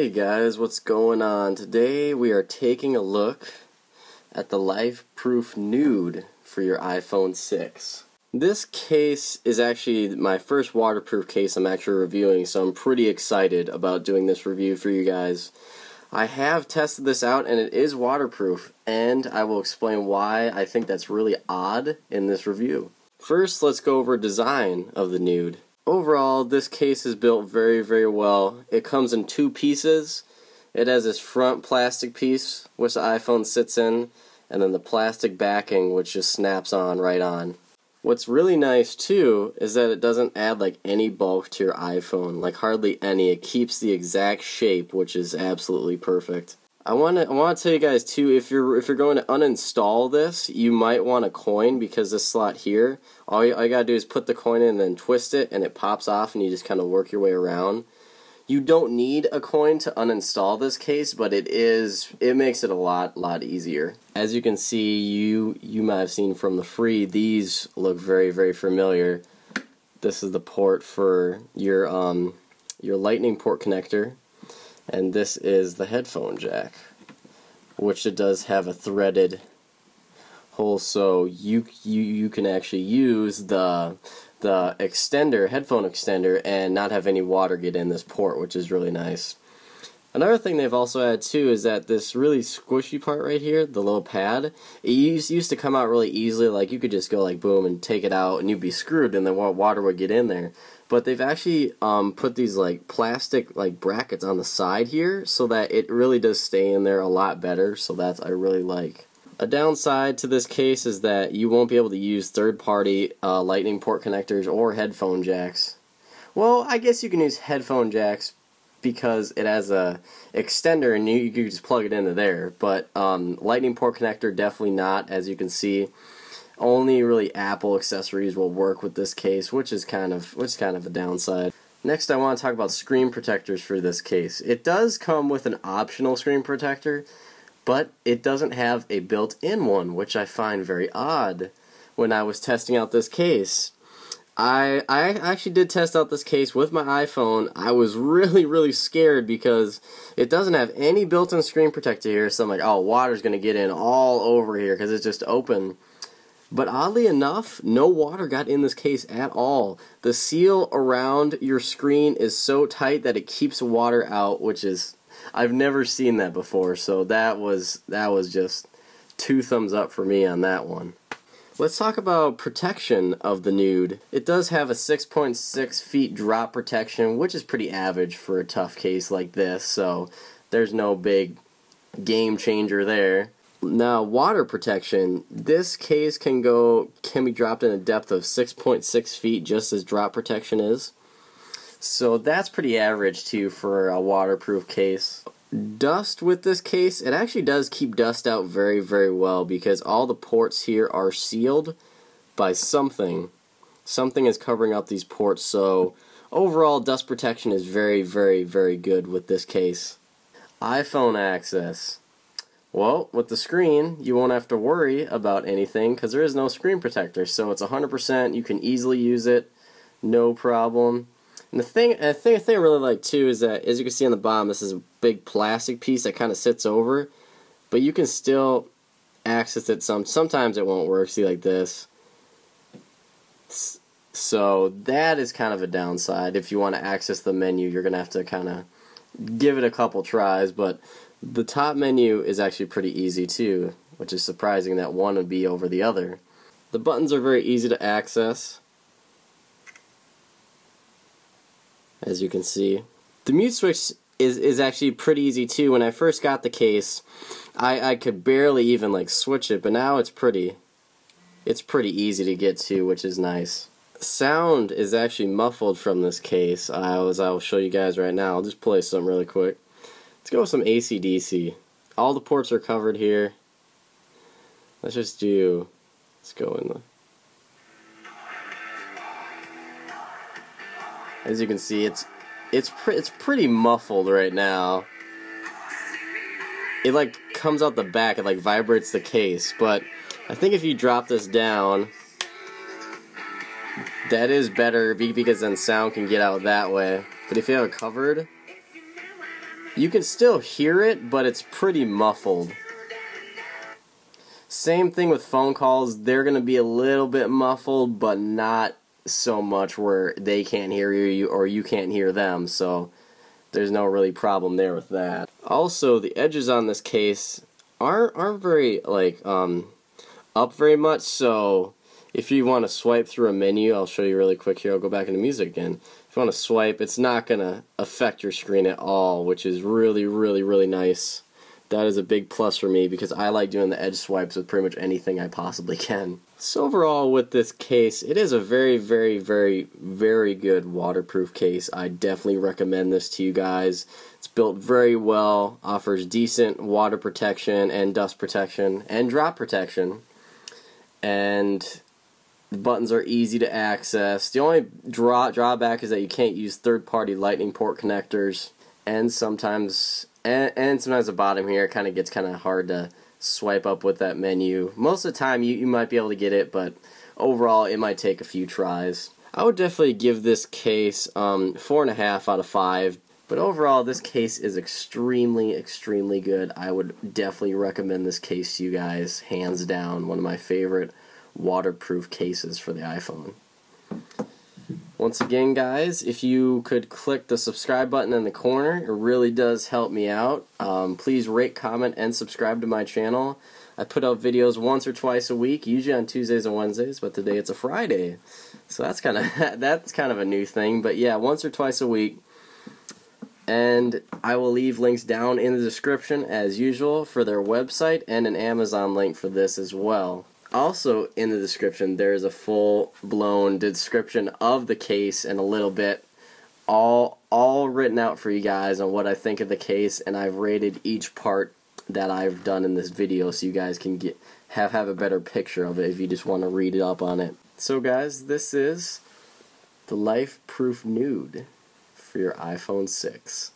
Hey guys, what's going on? Today we are taking a look at the Lifeproof Nuud for your iPhone 6. This case is actually my first waterproof case I'm actually reviewing, so I'm pretty excited about doing this review for you guys. I have tested this out and it is waterproof, and I will explain why I think that's really odd in this review. First, let's go over design of the Nuud. Overall, this case is built very, very well. It comes in two pieces. It has this front plastic piece, which the iPhone sits in, and then the plastic backing, which just snaps on right on. What's really nice, too, is that it doesn't add like any bulk to your iPhone, like hardly any. It keeps the exact shape, which is absolutely perfect. I want to tell you guys too, if you're going to uninstall this, you might want a coin, because this slot here, all you gotta do is put the coin in and then twist it and it pops off and you just kind of work your way around. You don't need a coin to uninstall this case, but it makes it a lot easier. As you can see, you might have seen from the free, these look very, very familiar. This is the port for your lightning port connector. And this is the headphone jack, which it does have a threaded hole, so you can actually use the headphone extender, and not have any water get in this port, which is really nice. Another thing they've also added too is that this really squishy part right here, the little pad, it used to come out really easily. Like you could just go like boom and take it out and you'd be screwed, and then water would get in there. But they've actually put these like plastic like brackets on the side here, so that it really does stay in there a lot better. So that's I really like. A downside to this case is that you won't be able to use third-party lightning port connectors or headphone jacks. Well, I guess you can use headphone jacks because it has a extender and you can just plug it into there. But lightning port connector, definitely not. As you can see, only really Apple accessories will work with this case, which is kind of a downside. Next, I want to talk about screen protectors for this case. It does come with an optional screen protector, but it doesn't have a built-in one, which I find very odd when I was testing out this case. I actually did test out this case with my iPhone. I was really scared because it doesn't have any built-in screen protector here, so I'm like, oh, water's going to get in all over here because it's just open. But oddly enough, no water got in this case at all. The seal around your screen is so tight that it keeps water out, which is, I've never seen that before, so that was just 2 thumbs up for me on that one. Let's talk about protection of the Nuud. It does have a 6.6 feet drop protection, which is pretty average for a tough case like this, so there's no big game changer there. Now, water protection. This case can be dropped in a depth of 6.6 feet, just as drop protection is. So that's pretty average too for a waterproof case. Dust with this case, it actually does keep dust out very, very well, because all the ports here are sealed by something. Something is covering up these ports, so overall dust protection is very, very, very good with this case. iPhone access. Well, with the screen, you won't have to worry about anything because there is no screen protector, so it's 100%. You can easily use it, no problem. And the thing I really like too is that, as you can see on the bottom, this is a big plastic piece that kind of sits over, but you can still access it. Sometimes it won't work. See, like this. So that is kind of a downside. If you want to access the menu, you're gonna have to kind of give it a couple tries, but the top menu is actually pretty easy too, which is surprising that one would be over the other. The buttons are very easy to access, as you can see. The mute switch is actually pretty easy too. When I first got the case, I could barely even like switch it, but now it's pretty easy to get to, which is nice. Sound is actually muffled from this case, as I will show you guys right now. I'll just play something really quick. Let's go with some AC/DC. All the ports are covered here. Let's go in the... As you can see, it's pretty muffled right now. It like comes out the back, it like vibrates the case, but I think if you drop this down, that is better because then sound can get out that way. But if you have it covered, You can still hear it, but it's pretty muffled. Same thing with phone calls. They're going to be a little bit muffled, but not so much where they can't hear you or you can't hear them, so there's no really problem there with that. Also, the edges on this case aren't very up very much, so if you want to swipe through a menu, I'll show you really quick here. I'll go back into music again. If you want to swipe, it's not going to affect your screen at all, which is really, really, really nice. That is a big plus for me because I like doing the edge swipes with pretty much anything I possibly can. So overall with this case, it is a very, very, very, very good waterproof case. I definitely recommend this to you guys. It's built very well, offers decent water protection and dust protection and drop protection. And the buttons are easy to access. The only drawback is that you can't use third-party lightning port connectors, and sometimes the bottom here kind of gets hard to swipe up with that menu. Most of the time you might be able to get it, but overall it might take a few tries. I would definitely give this case 4.5 out of 5. But overall, this case is extremely, extremely good. I would definitely recommend this case to you guys, hands down. One of my favorite waterproof cases for the iPhone. Once again, guys, if you could click the subscribe button in the corner, it really does help me out. Please rate, comment, and subscribe to my channel. I put out videos once or twice a week, usually on Tuesdays and Wednesdays, but today it's a Friday. So that's kind of a new thing. But yeah, once or twice a week. And I will leave links down in the description as usual for their website and an Amazon link for this as well. Also in the description there is a full-blown description of the case and a little bit all written out for you guys on what I think of the case, and I've rated each part that I've done in this video so you guys can have a better picture of it if you just want to read it up on it. So guys, this is the Lifeproof Nuud for your iPhone 6.